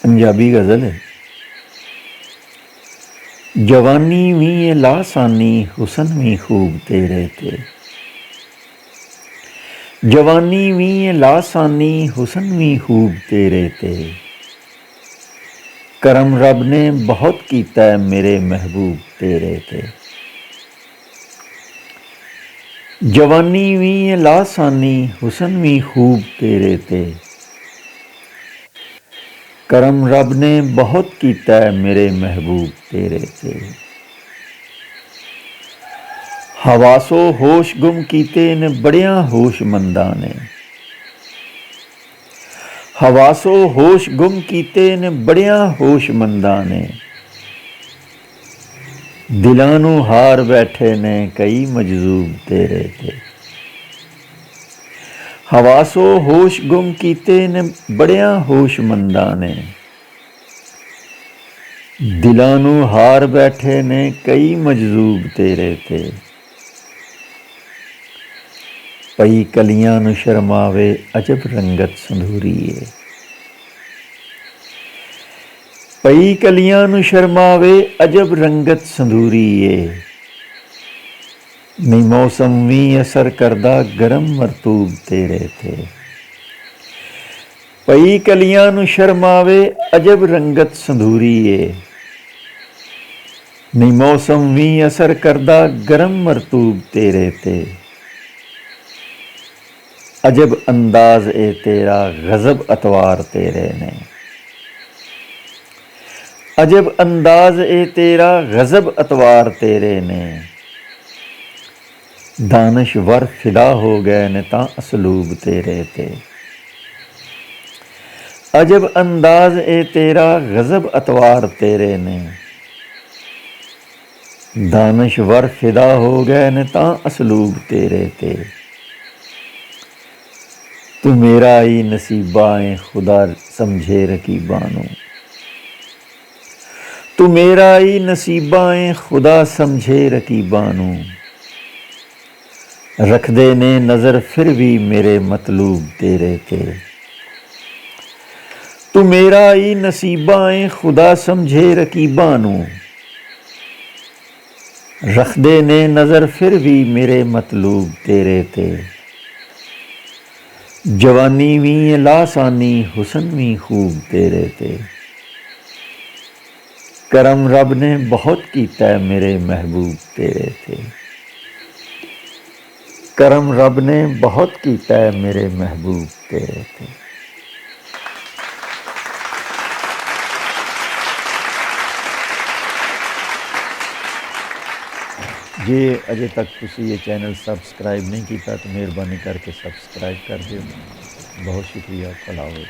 पंजाबी गज़ल है। जवानी भी ये लासानी हुसन भी खूब तेरे थे। जवानी भी ये लासानी हुसन भी खूब तेरे थे। करम रब ने बहुत कीता मेरे महबूब तेरे थे। जवानी भी ये लासानी हुसन भी खूब तेरे थे। करम रब ने बहुत कीता मेरे महबूब तेरे थे। हवासो होश गुम कीते ने बड़िया होशमंदा ने। हवासो होश गुम कीते ने बड़िया होशमंदा ने। दिलां नूं हार बैठे ने कई मजजूब तेरे थे। हवासो होश गुम कीते ने बड़िया होशमंदा ने। दिलां नूं हार बैठे ने कई मजजूब तेरे थे। पई कलियां नूं शर्मावे अजब रंगत संधूरीए। पई कलियां नूं शर्मावे अजब रंगत संधूरीए। नी मौसम भी असर करदा गरम मरतूब तेरे थे। पई कलियां नूं शर्मावे अजब रंगत संधूरीए। नी मौसम भी असर करदा गरम मरतूब तेरे थे। अजब अंदाज ए तेरा गजब अतवार तेरे ने। अजब अंदाज ए तेरा गजब अतवार तेरे ने। दानश्वर फिदा हो गए ने तां असलूब तेरे थे। अजब अंदाज ए तेरा गजब अतवार तेरे ने। दानश्वर फिदा हो गए ने तां असलूब तेरे थे। तू मेरा ही नसीबा है खुदा समझे रकीबा नू। तू मेरा ही नसीबा है खुदा समझे रकीबा नू। रख दे ने नजर फिर भी मेरे मतलूब तेरे थे। तू मेरा ही नसीबा है खुदा समझे रकीबा नू। रख दे ने नजर फिर भी मेरे मतलूब तेरे थे। जवानी भी ये लासानी हुसन भी खूब तेरे थे। करम रब ने बहुत कीता मेरे महबूब तेरे थे। करम रब ने बहुत कीता मेरे महबूब तेरे थे। जे अजे तक तुसी ये चैनल सबसक्राइब नहीं किया तो मेहरबानी करके सबसक्राइब कर दियो। बहुत शुक्रिया। भला हो।